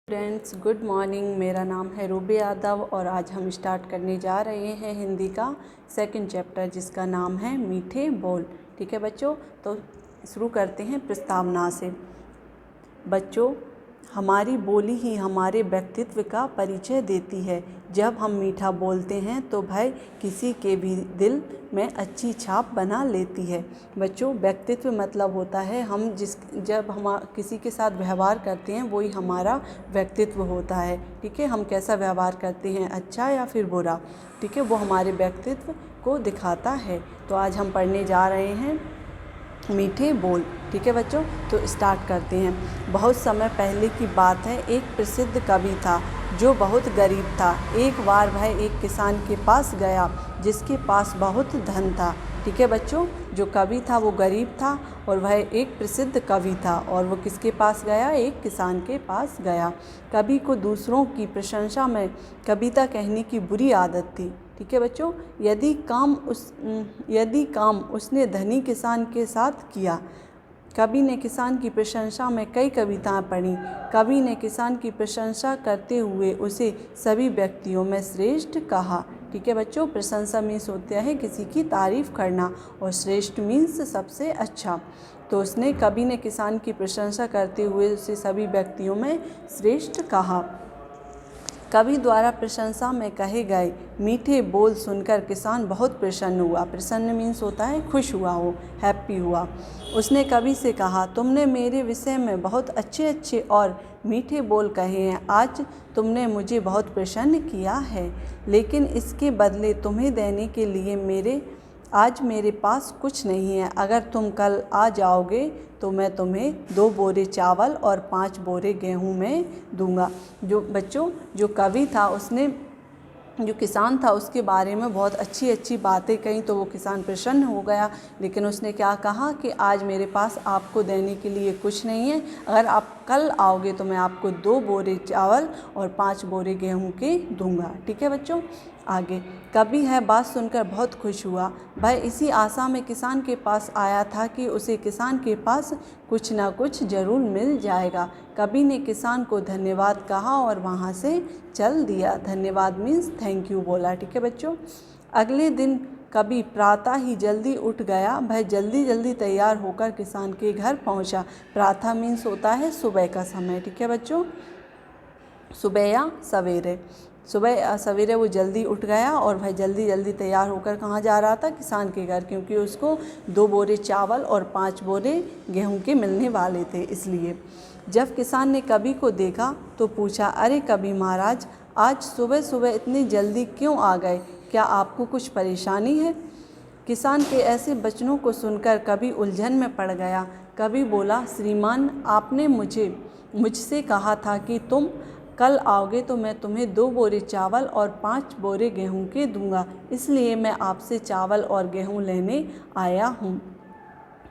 Friends, good morning. मेरा नाम है रूबी यादव और आज हम स्टार्ट करने जा रहे हैं हिंदी का सेकंड चैप्टर जिसका नाम है मीठे बोल। ठीक है बच्चों, तो शुरू करते हैं प्रस्तावना से। बच्चों, हमारी बोली ही हमारे व्यक्तित्व का परिचय देती है। जब हम मीठा बोलते हैं तो भाई किसी के भी दिल में अच्छी छाप बना लेती है। बच्चों, व्यक्तित्व मतलब होता है जब हम किसी के साथ व्यवहार करते हैं वही हमारा व्यक्तित्व होता है। ठीक है, हम कैसा व्यवहार करते हैं, अच्छा या फिर बुरा, ठीक है, वो हमारे व्यक्तित्व को दिखाता है। तो आज हम पढ़ने जा रहे हैं मीठे बोल। ठीक है बच्चों, तो स्टार्ट करते हैं। बहुत समय पहले की बात है, एक प्रसिद्ध कवि था जो बहुत गरीब था। एक बार वह एक किसान के पास गया जिसके पास बहुत धन था। ठीक है बच्चों, जो कवि था वो गरीब था और वह एक प्रसिद्ध कवि था। और वो किसके पास गया? एक किसान के पास गया। कवि को दूसरों की प्रशंसा में कविता कहने की बुरी आदत थी। ठीक है बच्चों, यदि काम उसने धनी किसान के साथ किया। कवि ने किसान की प्रशंसा में कई कविताएं पढ़ीं। कवि ने किसान की प्रशंसा करते हुए उसे सभी व्यक्तियों में श्रेष्ठ कहा। ठीक है बच्चों, प्रशंसा मीन्स होता है किसी की तारीफ़ करना और श्रेष्ठ मीन्स सबसे अच्छा। तो कवि ने किसान की प्रशंसा करते हुए उसे सभी व्यक्तियों में श्रेष्ठ कहा। कवि द्वारा प्रशंसा में कहे गए मीठे बोल सुनकर किसान बहुत प्रसन्न हुआ। प्रसन्न मीन्स होता है खुश हुआ हो, हैप्पी हुआ। उसने कवि से कहा, तुमने मेरे विषय में बहुत अच्छे अच्छे और मीठे बोल कहे हैं। आज तुमने मुझे बहुत प्रसन्न किया है, लेकिन इसके बदले तुम्हें देने के लिए आज मेरे पास कुछ नहीं है। अगर तुम कल आ जाओगे तो मैं तुम्हें 2 बोरे चावल और 5 बोरे गेहूं में दूंगा। जो कवि था जो किसान था उसके बारे में बहुत अच्छी अच्छी बातें कही तो वो किसान प्रसन्न हो गया। लेकिन उसने क्या कहा कि आज मेरे पास आपको देने के लिए कुछ नहीं है। अगर आप कल आओगे तो मैं आपको 2 बोरे चावल और 5 बोरे गेहूं के दूंगा। ठीक है बच्चों, आगे। कवि है बात सुनकर बहुत खुश हुआ। वह इसी आशा में किसान के पास आया था कि उसे किसान के पास कुछ ना कुछ ज़रूर मिल जाएगा। कवि ने किसान को धन्यवाद कहा और वहाँ से चल दिया। धन्यवाद मीन्स थैंक यू बोला। ठीक है बच्चों, अगले दिन कवि प्रातः ही जल्दी उठ गया। वह जल्दी जल्दी तैयार होकर किसान के घर पहुँचा। प्रातः मीन्स होता है सुबह का समय। ठीक है बच्चों, सुबह या सवेरे। सुबह सवेरे वो जल्दी उठ गया और वह जल्दी जल्दी तैयार होकर कहाँ जा रहा था? किसान के घर, क्योंकि उसको 2 बोरे चावल और 5 बोरे गेहूं के मिलने वाले थे। इसलिए जब किसान ने कवि को देखा तो पूछा, अरे कवि महाराज, आज सुबह सुबह इतनी जल्दी क्यों आ गए? क्या आपको कुछ परेशानी है? किसान के ऐसे वचनों को सुनकर कवि उलझन में पड़ गया। कवि बोला, श्रीमान, आपने मुझसे कहा था कि तुम कल आओगे तो मैं तुम्हें 2 बोरे चावल और 5 बोरे गेहूं के दूंगा, इसलिए मैं आपसे चावल और गेहूं लेने आया हूँ।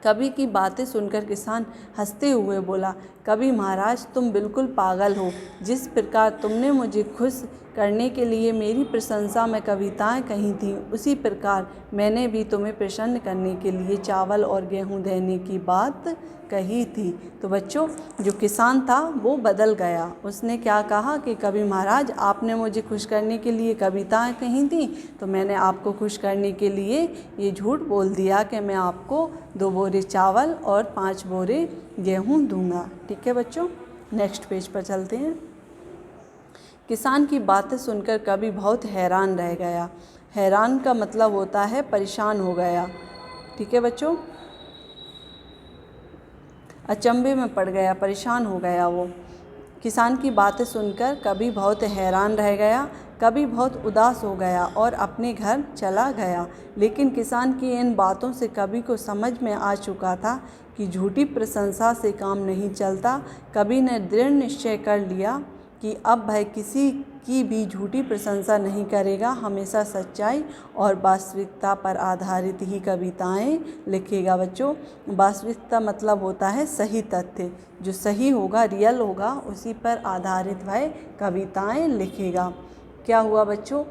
कवि की बातें सुनकर किसान हंसते हुए बोला, कवि महाराज, तुम बिल्कुल पागल हो। जिस प्रकार तुमने मुझे खुश करने के लिए मेरी प्रशंसा में कविताएं कही थीं, उसी प्रकार मैंने भी तुम्हें प्रसन्न करने के लिए चावल और गेहूं देने की बात कही थी। तो बच्चों, जो किसान था वो बदल गया। उसने क्या कहा कि कवि महाराज, आपने मुझे खुश करने के लिए कविताएं कही थी, तो मैंने आपको खुश करने के लिए ये झूठ बोल दिया कि मैं आपको 2 बोरे चावल और 5 बोरे गेहूं दूंगा। ठीक है बच्चों, नेक्स्ट पेज पर चलते हैं। किसान की बातें सुनकर कवि बहुत हैरान रह गया। हैरान का मतलब होता है परेशान हो गया। ठीक है बच्चों, अचंभे में पड़ गया, परेशान हो गया वो। किसान की बातें सुनकर कवि बहुत हैरान रह गया। कवि बहुत उदास हो गया और अपने घर चला गया। लेकिन किसान की इन बातों से कवि को समझ में आ चुका था कि झूठी प्रशंसा से काम नहीं चलता। कवि ने दृढ़ निश्चय कर लिया कि अब वह किसी की भी झूठी प्रशंसा नहीं करेगा। हमेशा सच्चाई और वास्तविकता पर आधारित ही कविताएं लिखेगा। बच्चों, वास्तविकता मतलब होता है सही तथ्य, जो सही होगा, रियल होगा, उसी पर आधारित वह कविताएं लिखेगा। क्या हुआ बच्चों,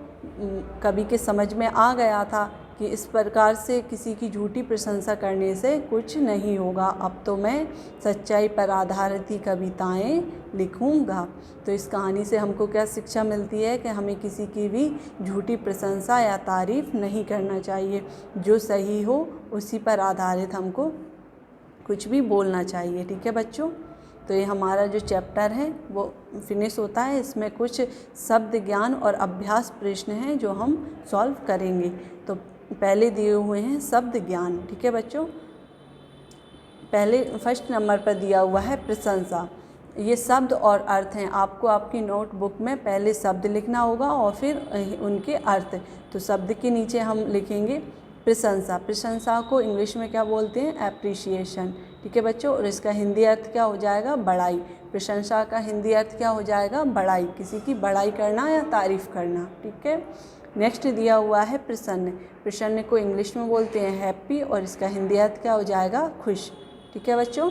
कवि के समझ में आ गया था कि इस प्रकार से किसी की झूठी प्रशंसा करने से कुछ नहीं होगा, अब तो मैं सच्चाई पर आधारित ही कविताएं लिखूंगा। तो इस कहानी से हमको क्या शिक्षा मिलती है कि हमें किसी की भी झूठी प्रशंसा या तारीफ़ नहीं करना चाहिए, जो सही हो उसी पर आधारित हमको कुछ भी बोलना चाहिए। ठीक है बच्चों, तो ये हमारा जो चैप्टर है वो फिनिश होता है। इसमें कुछ शब्द ज्ञान और अभ्यास प्रश्न हैं जो हम सॉल्व करेंगे। तो पहले दिए हुए हैं शब्द ज्ञान। ठीक है बच्चों, पहले फर्स्ट नंबर पर दिया हुआ है प्रशंसा। ये शब्द और अर्थ हैं। आपको आपकी नोटबुक में पहले शब्द लिखना होगा और फिर उनके अर्थ। तो शब्द के नीचे हम लिखेंगे प्रशंसा। प्रशंसा को इंग्लिश में क्या बोलते हैं? एप्रिशिएशन। ठीक है बच्चों, और इसका हिंदी अर्थ क्या हो जाएगा? बड़ाई। प्रशंसा का हिंदी अर्थ क्या हो जाएगा? बड़ाई, किसी की बड़ाई करना या तारीफ़ करना। ठीक है, नेक्स्ट दिया हुआ है प्रसन्न। प्रसन्न को इंग्लिश में बोलते हैं हैप्पी, और इसका हिंदी अर्थ क्या हो जाएगा? खुश। ठीक है बच्चों,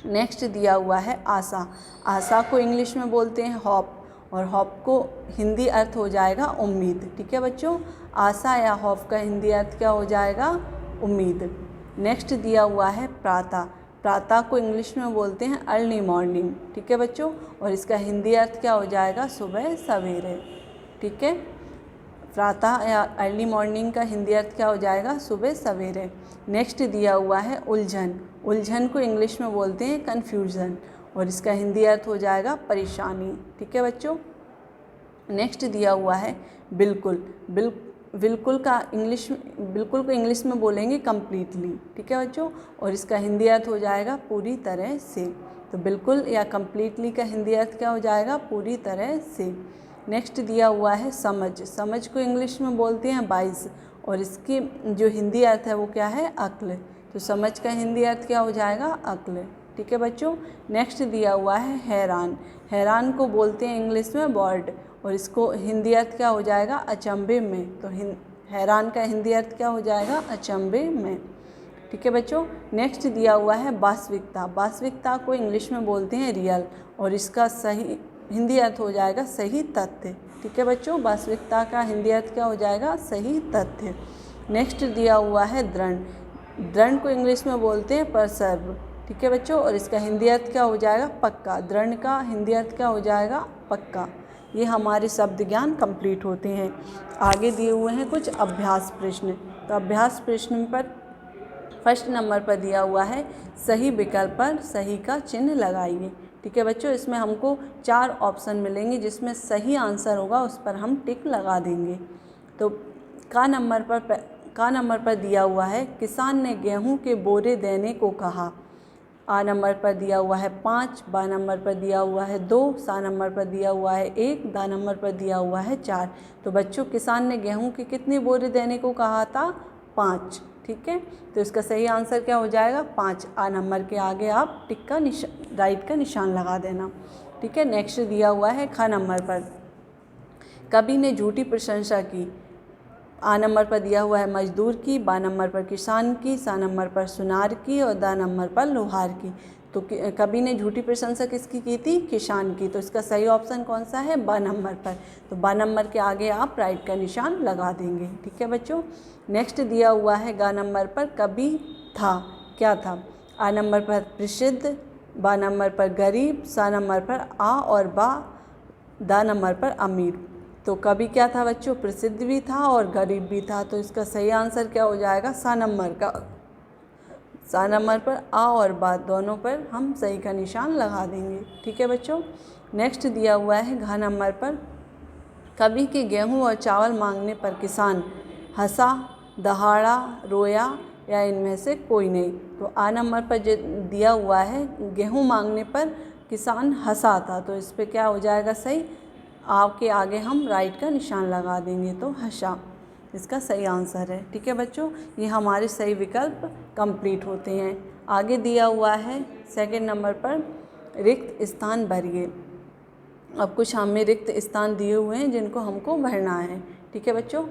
नेक्स्ट दिया हुआ है आशा। आशा को इंग्लिश में बोलते हैं होप, और होप को हिंदी अर्थ हो जाएगा उम्मीद। ठीक है बच्चों, आशा या होप का हिंदी अर्थ क्या हो जाएगा? उम्मीद। नेक्स्ट दिया हुआ है प्रातः। प्रातः को इंग्लिश में बोलते हैं अर्ली मॉर्निंग। ठीक है बच्चों, और इसका हिंदी अर्थ क्या हो जाएगा? सुबह सवेरे। ठीक है, प्रातः या अर्ली मॉर्निंग का हिंदी अर्थ क्या हो जाएगा? सुबह सवेरे। नेक्स्ट दिया हुआ है उलझन। उलझन को इंग्लिश में बोलते हैं कन्फ्यूज़न, और इसका हिंदी अर्थ हो जाएगा परेशानी। ठीक है बच्चों, नेक्स्ट दिया हुआ है बिल्कुल। बिल्कुल को इंग्लिश में बोलेंगे कम्प्लीटली। ठीक है बच्चों, और इसका हिंदी अर्थ हो जाएगा पूरी तरह से। तो बिल्कुल या कम्प्लीटली का हिंदी अर्थ क्या हो जाएगा? पूरी तरह से। नेक्स्ट दिया हुआ है समझ। समझ को इंग्लिश में बोलते हैं वाइज, और इसकी जो हिंदी अर्थ है वो क्या है? अक्ल। तो समझ का हिंदी अर्थ क्या हो जाएगा? अक्ल। ठीक है बच्चों, नेक्स्ट दिया हुआ है हैरान। हैरान को बोलते हैं इंग्लिश में बॉर्ड, और इसको हिंदी अर्थ क्या हो जाएगा? अचंभे में। तो हैरान का हिंदी अर्थ क्या हो जाएगा? अचंभे में। ठीक है बच्चों, नेक्स्ट दिया हुआ है वास्तविकता। वास्तविकता को इंग्लिश में बोलते हैं रियल, और इसका सही हिंदी अर्थ हो जाएगा सही तथ्य। ठीक है बच्चों, वास्तविकता का हिंदी अर्थ क्या हो जाएगा? सही तथ्य। नेक्स्ट दिया हुआ है दृढ़। दृढ़ को इंग्लिश में बोलते हैं परसर्व। ठीक है बच्चों, और इसका हिंदी अर्थ क्या हो जाएगा? पक्का। दृढ़ का हिंदी अर्थ क्या हो जाएगा? पक्का। ये हमारे शब्द ज्ञान कंप्लीट होते हैं। आगे दिए हुए हैं कुछ अभ्यास प्रश्न। तो अभ्यास प्रश्न पर फर्स्ट नंबर पर दिया हुआ है सही विकल्प पर सही का चिन्ह लगाइए। ठीक है बच्चों, इसमें हमको 4 ऑप्शन मिलेंगे, जिसमें सही आंसर होगा उस पर हम टिक लगा देंगे। तो का नंबर पर दिया हुआ है किसान ने गेहूं के बोरे देने को कहा। आ नंबर पर दिया हुआ है 5, बा नंबर पर दिया हुआ है 2, सा नंबर पर दिया हुआ है 1, दा नंबर पर दिया हुआ है 4। तो बच्चों, किसान ने गेहूं के कितने बोरे देने को कहा था? 5। ठीक है, तो इसका सही आंसर क्या हो जाएगा? 5। आ नंबर के आगे आप टिक का राइट का निशान लगा देना। ठीक है, नेक्स्ट दिया हुआ है ख नंबर पर कवि ने झूठी प्रशंसा की। आ नंबर पर दिया हुआ है मजदूर की, बा नंबर पर किसान की, सा नंबर पर सुनार की, और दा नंबर पर लोहार की। तो कवि ने झूठी प्रशंसा किसकी की थी? किसान की। तो इसका सही ऑप्शन कौन सा है? बा नंबर पर। तो बा नंबर के आगे आप राइट का निशान लगा देंगे। ठीक है बच्चों, नेक्स्ट दिया हुआ है गा नंबर पर कवि था, क्या था? आ नंबर पर प्रसिद्ध, बा नंबर पर गरीब, सा नंबर पर आ और बा, दा नंबर पर अमीर। तो कवि क्या था बच्चों? प्रसिद्ध भी था और गरीब भी था। तो इसका सही आंसर क्या हो जाएगा? सा नंबर का। सा नंबर पर आ और बा दोनों पर हम सही का निशान लगा देंगे। ठीक है बच्चों, नेक्स्ट दिया हुआ है घ नंबर पर कवि के गेहूं और चावल मांगने पर किसान हंसा, दहाड़ा, रोया या इनमें से कोई नहीं। तो आ नंबर पर जो दिया हुआ है गेहूं मांगने पर किसान हंसा था, तो इस पर क्या हो जाएगा सही? आपके आगे हम राइट का निशान लगा देंगे, तो हंसा इसका सही आंसर है। ठीक है बच्चों, ये हमारे सही विकल्प कंप्लीट होते हैं। आगे दिया हुआ है सेकंड नंबर पर रिक्त स्थान भरिए। अब कुछ हमें रिक्त स्थान दिए हुए हैं जिनको हमको भरना है। ठीक है बच्चों,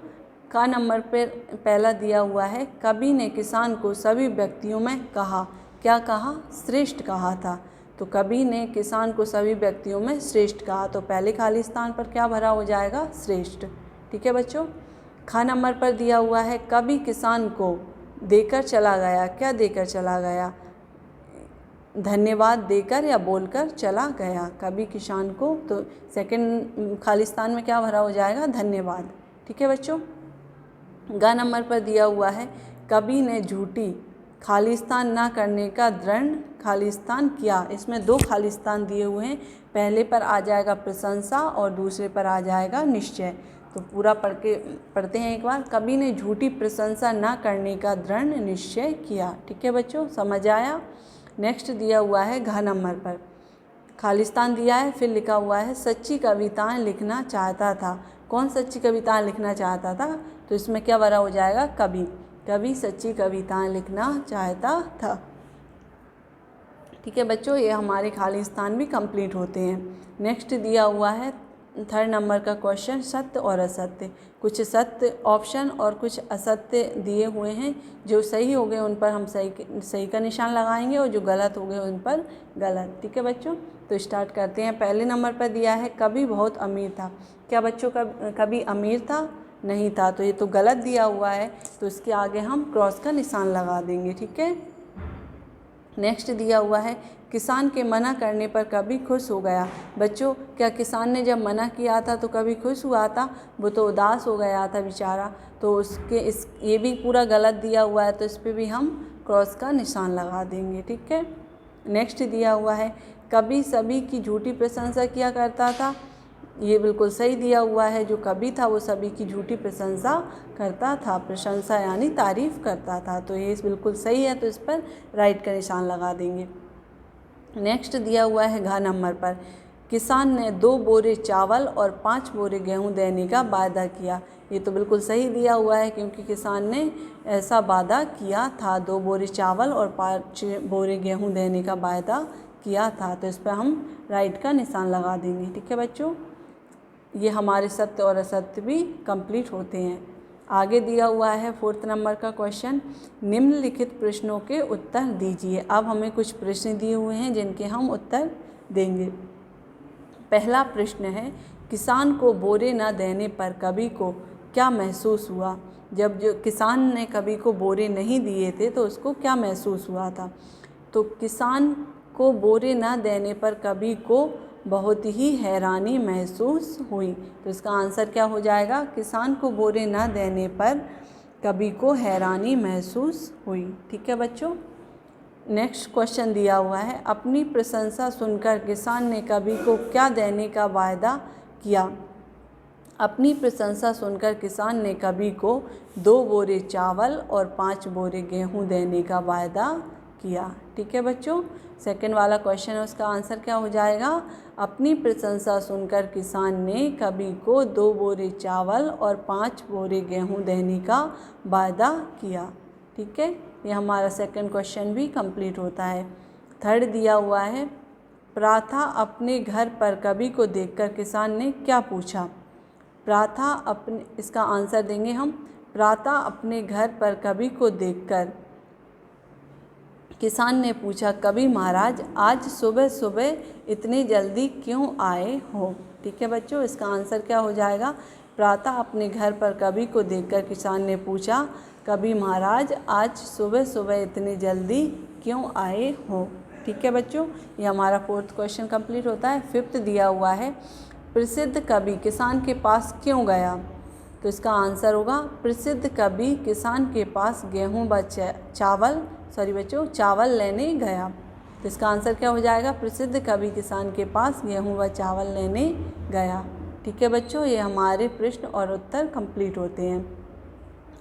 का नंबर पर पहला दिया हुआ है कवि ने किसान को सभी व्यक्तियों में कहा। क्या कहा? श्रेष्ठ कहा था। तो कवि ने किसान को सभी व्यक्तियों में श्रेष्ठ कहा, तो पहले खाली स्थान पर क्या भरा हो जाएगा? श्रेष्ठ। ठीक है बच्चों, ख नंबर पर दिया हुआ है कभी किसान को देकर चला गया, क्या देकर चला गया? धन्यवाद देकर या बोलकर चला गया कभी किसान को, तो सेकंड खालिस्तान में क्या भरा हो जाएगा? धन्यवाद। ठीक है बच्चों। ग नंबर पर दिया हुआ है कभी ने झूठी खालिस्तान ना करने का दृढ़ खालिस्तान किया। इसमें दो खालिस्तान दिए हुए हैं, पहले पर आ जाएगा प्रशंसा और दूसरे पर आ जाएगा निश्चय। तो पूरा पढ़ते हैं एक बार। कभी ने झूठी प्रशंसा ना करने का दृढ़ निश्चय किया। ठीक है बच्चों, समझ आया। नेक्स्ट दिया हुआ है घ नंबर पर खालिस्तान दिया है, फिर लिखा हुआ है सच्ची कविताएं लिखना चाहता था। कौन सच्ची कविताएं लिखना चाहता था? तो इसमें क्या भरा हो जाएगा? कवि। कवि सच्ची कविताएं लिखना चाहता था। ठीक है बच्चों, ये हमारे खालिस्तान भी कंप्लीट होते हैं। नेक्स्ट दिया हुआ है थर्ड नंबर का क्वेश्चन, सत्य और असत्य। कुछ सत्य ऑप्शन और कुछ असत्य दिए हुए हैं। जो सही हो गए उन पर हम सही का निशान लगाएंगे और जो गलत हो गए उन पर गलत। ठीक है बच्चों, तो स्टार्ट करते हैं। पहले नंबर पर दिया है कभी बहुत अमीर था। क्या बच्चों कभी अमीर था? नहीं था, तो ये तो गलत दिया हुआ है, तो इसके आगे हम क्रॉस का निशान लगा देंगे। ठीक है। नेक्स्ट दिया हुआ है किसान के मना करने पर कभी खुश हो गया। बच्चों, क्या किसान ने जब मना किया था तो कभी खुश हुआ था? वो तो उदास हो गया था बेचारा, तो ये भी पूरा गलत दिया हुआ है, तो इस पर भी हम क्रॉस का निशान लगा देंगे। ठीक है। नेक्स्ट दिया हुआ है कभी सभी की झूठी प्रशंसा किया करता था। ये बिल्कुल सही दिया हुआ है, जो कभी था वो सभी की झूठी प्रशंसा करता था। प्रशंसा यानी तारीफ़ करता था, तो ये बिल्कुल सही है, तो इस पर राइट का निशान लगा देंगे। नेक्स्ट दिया हुआ है घ नंबर पर किसान ने 2 बोरे चावल और 5 बोरे गेहूं देने का वादा किया। ये तो बिल्कुल सही दिया हुआ है, क्योंकि किसान ने ऐसा वादा किया था, 2 बोरे चावल और 5 बोरे गेहूं देने का वादा किया था, तो इस पर हम राइट का निशान लगा देंगे। ठीक है बच्चों, ये हमारे सत्य और असत्य भी कंप्लीट होते हैं। आगे दिया हुआ है फोर्थ नंबर का क्वेश्चन, निम्नलिखित प्रश्नों के उत्तर दीजिए। अब हमें कुछ प्रश्न दिए हुए हैं जिनके हम उत्तर देंगे। पहला प्रश्न है किसान को बोरे न देने पर कवि को क्या महसूस हुआ? जब जो किसान ने कवि को बोरे नहीं दिए थे तो उसको क्या महसूस हुआ था? तो किसान को बोरे न देने पर कवि को बहुत ही हैरानी महसूस हुई। तो इसका आंसर क्या हो जाएगा? किसान को बोरे न देने पर कवि को हैरानी महसूस हुई। ठीक है बच्चों। नेक्स्ट क्वेश्चन दिया हुआ है अपनी प्रशंसा सुनकर किसान ने कवि को क्या देने का वादा किया? अपनी प्रशंसा सुनकर किसान ने कवि को 2 बोरे चावल और 5 बोरे गेहूं देने का वादा किया। ठीक है बच्चों, सेकंड वाला क्वेश्चन है, उसका आंसर क्या हो जाएगा? अपनी प्रशंसा सुनकर किसान ने कवि को 2 बोरे चावल और 5 बोरे गेहूं देने का वादा किया। ठीक है, ये हमारा सेकंड क्वेश्चन भी कंप्लीट होता है। थर्ड दिया हुआ है प्राथा अपने घर पर कवि को देखकर किसान ने क्या पूछा? प्राथा अपने, इसका आंसर देंगे हम, प्राथा अपने घर पर कवि को देखकर किसान ने पूछा कवि महाराज आज सुबह सुबह इतनी जल्दी क्यों आए हो? ठीक है बच्चों, इसका आंसर क्या हो जाएगा? प्रातः अपने घर पर कवि को देखकर किसान ने पूछा कवि महाराज आज सुबह सुबह इतनी जल्दी क्यों आए हो? ठीक है बच्चों, ये हमारा फोर्थ क्वेश्चन कंप्लीट होता है। फिफ्थ दिया हुआ है प्रसिद्ध कवि किसान के पास क्यों गया? तो इसका आंसर होगा प्रसिद्ध कवि किसान के पास गेहूँ व चावल लेने गया। तो इसका आंसर क्या हो जाएगा? प्रसिद्ध कवि किसान के पास गेहूँ व चावल लेने गया। ठीक है बच्चों, ये हमारे प्रश्न और उत्तर कंप्लीट होते हैं।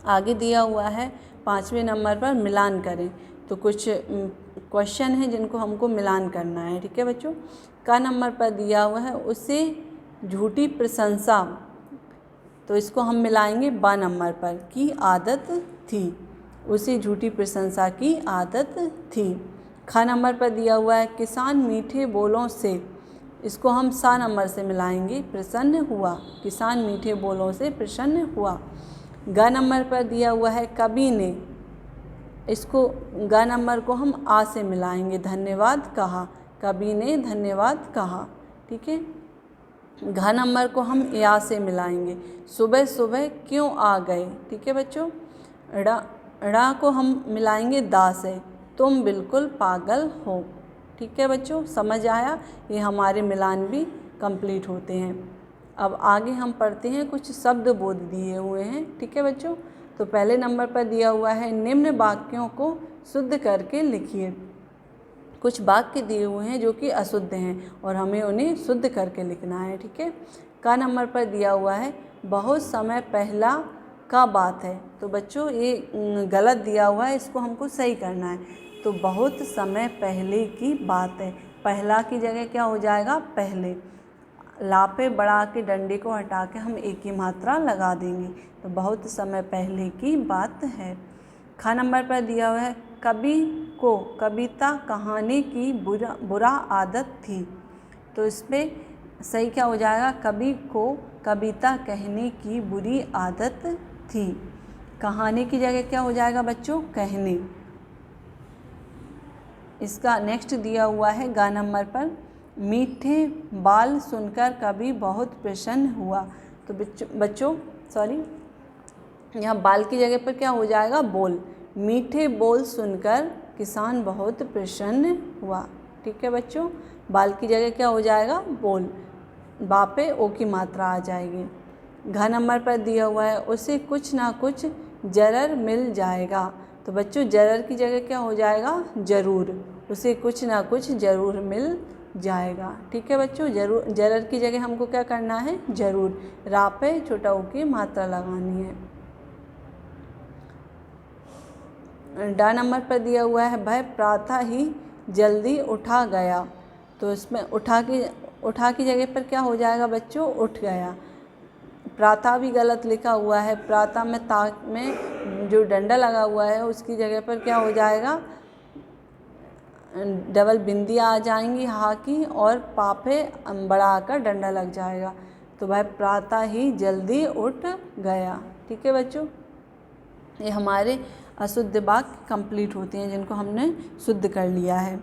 आगे दिया हुआ है 5वें नंबर पर मिलान करें। तो कुछ क्वेश्चन हैं जिनको हमको मिलान करना है। ठीक है बच्चों, का नंबर पर दिया हुआ है उसे झूठी प्रशंसा, तो इसको हम मिलाएंगे बा नंबर पर की आदत थी। उसे झूठी प्रशंसा की आदत थी। खा नंबर पर दिया हुआ है किसान मीठे बोलों से, इसको हम सा नंबर से मिलाएंगे प्रसन्न हुआ। किसान मीठे बोलों से प्रसन्न हुआ। ग नंबर पर दिया हुआ है कवि ने, इसको ग नंबर को हम आ से मिलाएंगे धन्यवाद कहा। कवि ने धन्यवाद कहा। ठीक है। घ नंबर को हम या से मिलाएंगे। सुबह सुबह क्यों आ गए। ठीक है बच्चों। ड़ा को हम मिलाएंगे दा से। तुम बिल्कुल पागल हो। ठीक है बच्चों, समझ आया। ये हमारे मिलान भी कंप्लीट होते हैं। अब आगे हम पढ़ते हैं, कुछ शब्द बोध दिए हुए हैं। ठीक है बच्चों। तो पहले नंबर पर दिया हुआ है, निम्न वाक्यों को शुद्ध करके लिखिए। कुछ वाक्य दिए हुए हैं जो कि अशुद्ध हैं और हमें उन्हें शुद्ध करके लिखना है। ठीक है। का नंबर पर दिया हुआ है, बहुत समय पहला का बात है। तो बच्चों ये गलत दिया हुआ है, इसको हमको सही करना है। तो बहुत समय पहले की बात है, पहला की जगह क्या हो जाएगा, पहले। लापे बढ़ा के डंडे को हटा के हम एक ही मात्रा लगा देंगे। तो बहुत समय पहले की बात है। खा नंबर पर दिया हुआ है, कवि को कविता कहानी की बुरा आदत थी। तो इसमें सही क्या हो जाएगा, कवि को कविता कहने की बुरी आदत थी। कहानी की जगह क्या हो जाएगा बच्चों, कहने। इसका नेक्स्ट दिया हुआ है गा नंबर पर, मीठे बाल सुनकर कवि बहुत प्रसन्न हुआ। तो बच्चों यहाँ बाल की जगह पर क्या हो जाएगा, बोल। मीठे बोल सुनकर किसान बहुत प्रसन्न हुआ। ठीक है बच्चों, बाल की जगह क्या हो जाएगा, बोल। बा पे ओ की मात्रा आ जाएगी। घ नंबर पर दिया हुआ है, उसे कुछ ना कुछ जरर मिल जाएगा। तो बच्चों जरर की जगह क्या हो जाएगा, जरूर। उसे कुछ ना कुछ जरूर मिल जाएगा। ठीक है बच्चों, जरूर जरर की जगह हमको क्या करना है, जरूर। रा पे छोटा ऊ की मात्रा लगानी है। डा नंबर पर दिया हुआ है, वह प्रातः ही जल्दी उठा गया। तो इसमें उठा की जगह पर क्या हो जाएगा बच्चों, उठ गया। प्रातः भी गलत लिखा हुआ है। प्रातः में ता में जो डंडा लगा हुआ है उसकी जगह पर क्या हो जाएगा, डबल बिंदियाँ आ जाएंगी हा की, और पापे बड़ा कर डंडा लग जाएगा। तो वह प्रातः ही जल्दी उठ गया। ठीक है बच्चों, ये हमारे अशुद्ध वाक्य कंप्लीट होते हैं जिनको हमने शुद्ध कर लिया है।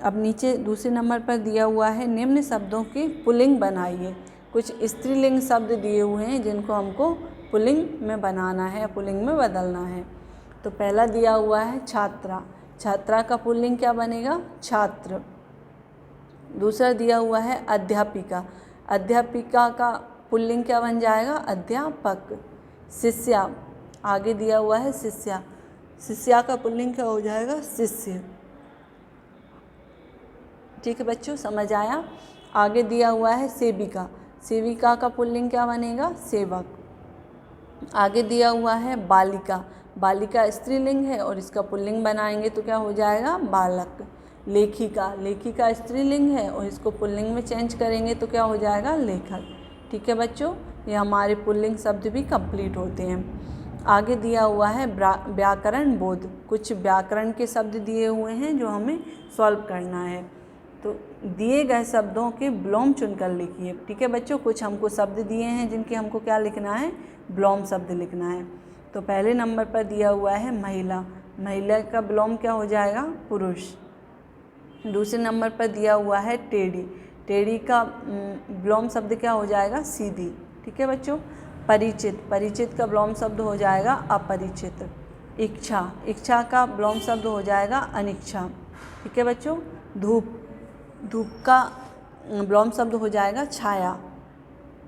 अब नीचे दूसरे नंबर पर दिया हुआ है, निम्न शब्दों की पुल्लिंग बनाइए। कुछ स्त्रीलिंग शब्द दिए हुए हैं जिनको हमको पुल्लिंग में बनाना है, पुल्लिंग में बदलना है। तो पहला दिया हुआ है छात्रा। छात्रा का पुल्लिंग क्या बनेगा, छात्र। दूसरा दिया हुआ है अध्यापिका। अध्यापिका का पुल्लिंग क्या बन जाएगा, अध्यापक। शिष्या, आगे दिया हुआ है शिष्या। शिष्या का पुल्लिंग क्या हो जाएगा, शिष्य। ठीक है बच्चों, समझ आया। आगे दिया हुआ है सेविका। सेविका का पुल्लिंग क्या बनेगा, सेवक। आगे दिया हुआ है बालिका। बालिका स्त्रीलिंग है और इसका पुल्लिंग बनाएंगे तो क्या हो जाएगा, बालक। लेखिका, लेखिका स्त्रीलिंग है और इसको पुल्लिंग में चेंज करेंगे तो क्या हो जाएगा, लेखक। ठीक है बच्चों, ये हमारे पुल्लिंग शब्द भी कंप्लीट होते हैं। आगे दिया हुआ है व्याकरण बोध। कुछ व्याकरण के शब्द दिए हुए हैं जो हमें सॉल्व करना है। तो दिए गए शब्दों के विलोम चुनकर लिखिए। ठीक है बच्चों, कुछ हमको शब्द दिए हैं जिनके हमको क्या लिखना है, विलोम शब्द लिखना है। तो पहले नंबर पर दिया हुआ है महिला। महिला का विलोम क्या हो जाएगा, पुरुष। दूसरे नंबर पर दिया हुआ है टेढ़ी। टेढ़ी का विलोम शब्द क्या हो जाएगा, सीधी। ठीक है बच्चों। परिचित, परिचित का विलोम शब्द हो जाएगा अपरिचित। इच्छा, इच्छा का विलोम शब्द हो जाएगा अनिच्छा। ठीक है बच्चों। धूप, धूप का विलोम शब्द हो जाएगा छाया।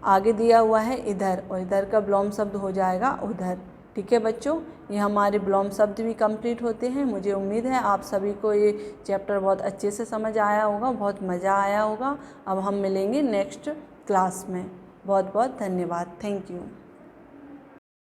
आगे दिया हुआ है इधर, और इधर का विलोम शब्द हो जाएगा उधर। ठीक है बच्चों, ये हमारे विलोम शब्द भी कंप्लीट होते हैं। मुझे उम्मीद है आप सभी को ये चैप्टर बहुत अच्छे से समझ आया होगा, बहुत मज़ा आया होगा। अब हम मिलेंगे नेक्स्ट क्लास में। बहुत बहुत धन्यवाद। Thank you.